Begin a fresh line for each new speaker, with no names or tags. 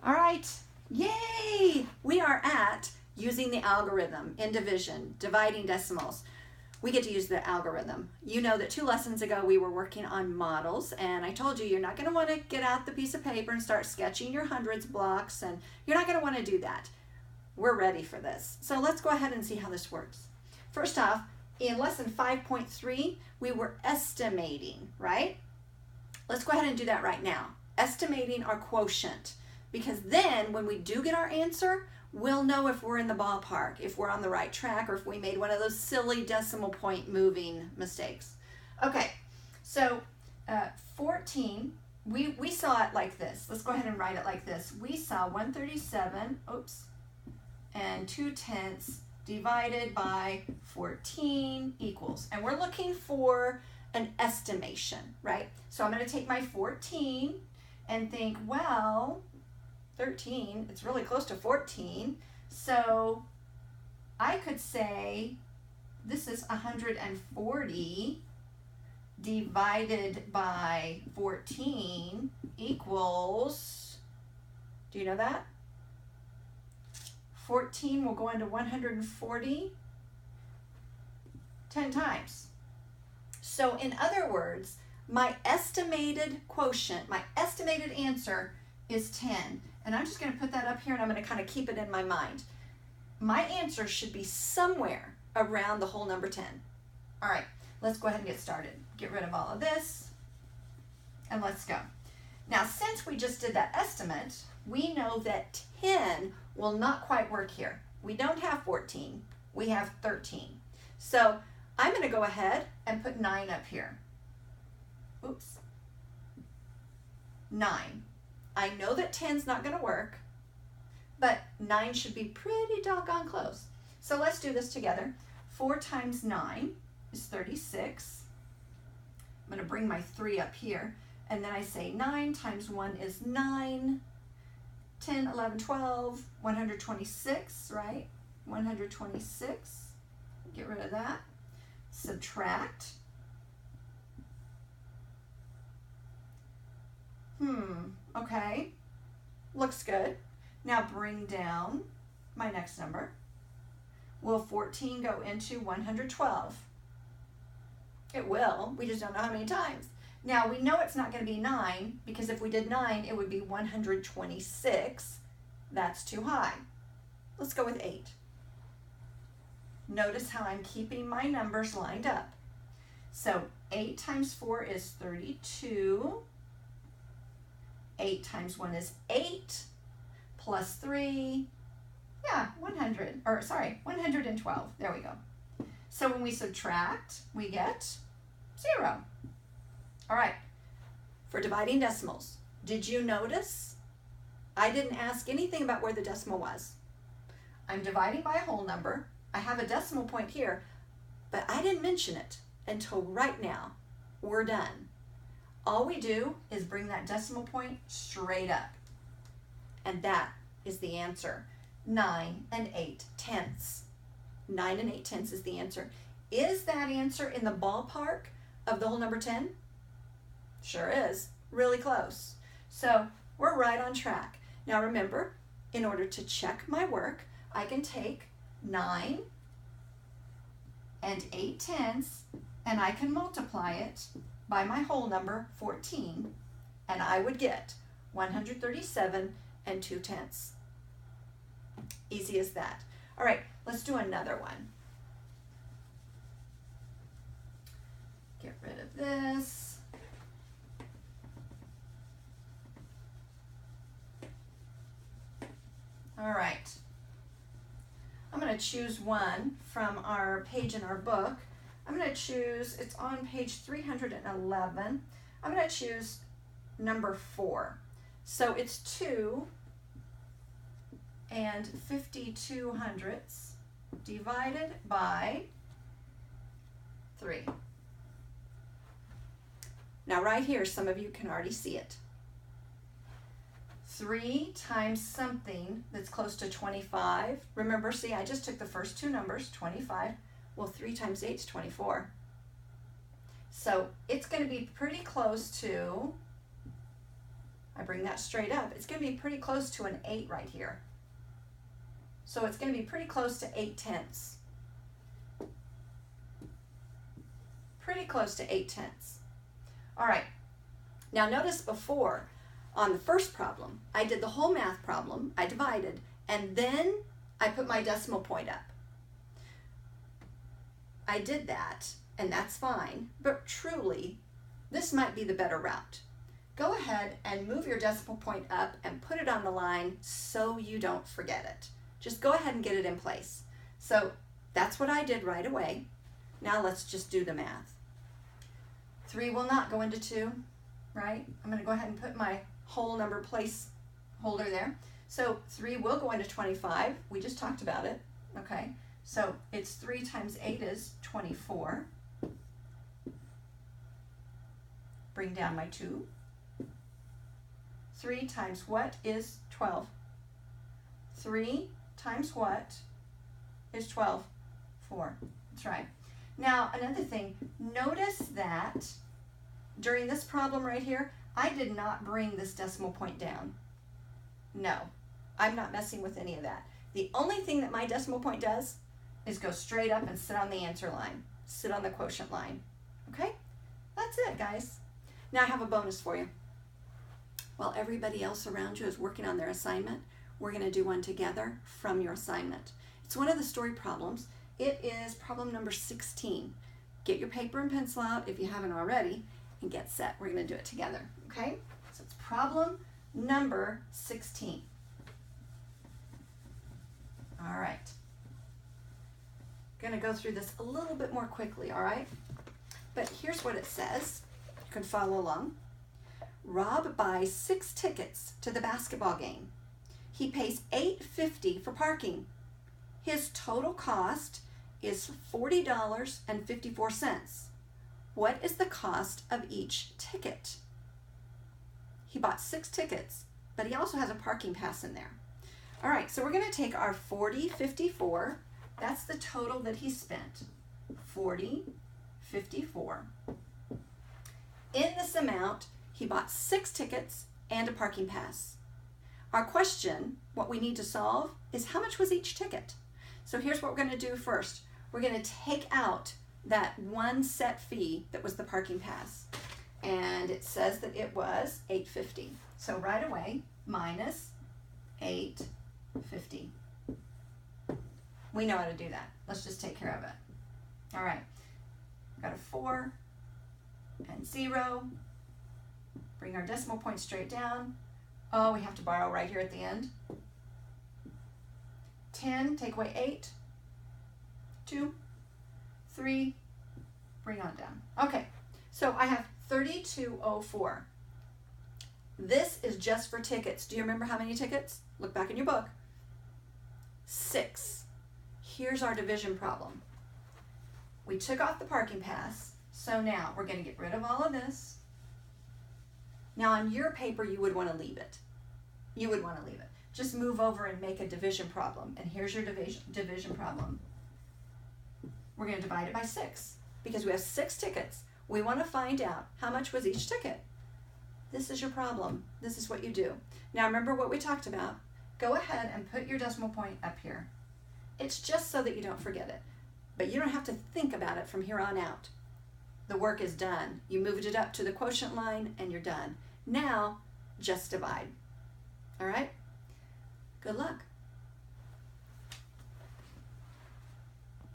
All right, yay! We are at using the algorithm in division, dividing decimals. We get to use the algorithm. You know that 2 lessons ago we were working on models, and I told you you're not going to want to get out the piece of paper and start sketching your hundreds blocks, and you're not going to want to do that. We're ready for this. So let's go ahead and see how this works. First off, in lesson 5.3, we were estimating, right? Let's go ahead and do that right now. Estimating our quotient. Because then when we do get our answer, we'll know if we're in the ballpark, if we're on the right track, or if we made one of those silly decimal point moving mistakes. Okay, so 14, we saw it like this. Let's go ahead and write it like this. We saw 137, and 2/10 divided by 14 equals. And we're looking for an estimation, right? So I'm going to take my 14 and think, well, 13, it's really close to 14. So I could say this is 140 divided by 14 equals, do you know that? 14 will go into 140 10 times. So in other words, my estimated quotient, my estimated answer is 10. And I'm just going to put that up here and I'm going to kind of keep it in my mind. My answer should be somewhere around the whole number 10. All right, let's go ahead and get started. Get rid of all of this and let's go. Now, since we just did that estimate, we know that 10 will not quite work here. We don't have 14, we have 13. So I'm going to go ahead and put 9 up here. Oops. 9. I know that 10's not going to work, but 9 should be pretty doggone close. So let's do this together. 4 times 9 is 36. I'm going to bring my 3 up here, and then I say 9 times 1 is 9. 10, 11, 12, 126, right? 126. Get rid of that. Subtract. Okay. Looks good. Now bring down my next number. Will 14 go into 112? It will. We just don't know how many times. Now we know it's not going to be 9 because if we did 9, it would be 126. That's too high. Let's go with 8. Notice how I'm keeping my numbers lined up. So 8 times 4 is 32. 8 times 1 is 8. Plus 3, 112. There we go. So when we subtract, we get 0. All right, for dividing decimals, did you notice I didn't ask anything about where the decimal was? I'm dividing by a whole number. I have a decimal point here, but I didn't mention it until right now. We're done. All we do is bring that decimal point straight up. And that is the answer. 9 8/10. 9 8/10 is the answer. Is that answer in the ballpark of the whole number 10? Sure is. Really close. So we're right on track. Now remember, in order to check my work, I can take 9 8/10 and I can multiply it by my whole number 14, and I would get 137 2/10. Easy as that. All right, let's do another one. Get rid of this. All right. I'm going to choose one from our page in our book. I'm going to choose, it's on page 311. I'm going to choose number 4. So it's 2 and 52/100 divided by 3. Now right here, some of you can already see it. 3 times something that's close to 25. Remember, see, I just took the first 2 numbers, 25. Well, 3 times 8 is 24. So it's going to be pretty close to, I bring that straight up. It's going to be pretty close to an 8 right here. So it's going to be pretty close to 8/10. Pretty close to 8/10. All right. Now notice before, on the first problem, I did the whole math problem. I divided, and then I put my decimal point up. I did that, and that's fine, but truly, this might be the better route. Go ahead and move your decimal point up and put it on the line so you don't forget it. Just go ahead and get it in place. So that's what I did right away. Now let's just do the math. 3 will not go into 2, right? I'm going to go ahead and put my whole number placeholder there. So 3 will go into 25. We just talked about it, okay? So it's 3 times 8 is 24. Bring down my 2. 3 times what is 12? 3 times what is 12? 4. That's right. Now, another thing, notice that during this problem right here, I did not bring this decimal point down. No, I'm not messing with any of that. The only thing that my decimal point does is go straight up and sit on the answer line, sit on the quotient line. Okay? That's it, guys. Now I have a bonus for you. While everybody else around you is working on their assignment, we're going to do one together from your assignment. It's one of the story problems. It is problem number 16. Get your paper and pencil out if you haven't already and get set. We're going to do it together, okay? So it's problem number 16. All right. Going to go through this a little bit more quickly, all right? But here's what it says. You can follow along. Rob buys 6 tickets to the basketball game. He pays $8.50 for parking. His total cost is $40.54. What is the cost of each ticket? He bought 6 tickets, but he also has a parking pass in there. All right, so we're going to take our $40.54. That's the total that he spent. $40.54. In this amount, he bought 6 tickets and a parking pass. Our question, what we need to solve, is how much was each ticket? So here's what we're going to do first. We're going to take out that one set fee that was the parking pass. And it says that it was $8.50. So right away, minus $8.50. We know how to do that. Let's just take care of it. All right. We've got a 4 and 0. Bring our decimal point straight down. Oh, we have to borrow right here at the end. 10, take away 8. 2, 3, bring on down. Okay, so I have 3204. This is just for tickets. Do you remember how many tickets? Look back in your book. 6. Here's our division problem. We took off the parking pass, so now we're going to get rid of all of this. Now on your paper, you would want to leave it. You would want to leave it. Just move over and make a division problem. And here's your division problem. We're going to divide it by 6 because we have 6 tickets. We want to find out how much was each ticket. This is your problem. This is what you do. Now remember what we talked about. Go ahead and put your decimal point up here. It's just so that you don't forget it. But you don't have to think about it from here on out. The work is done. You moved it up to the quotient line and you're done. Now, just divide. All right?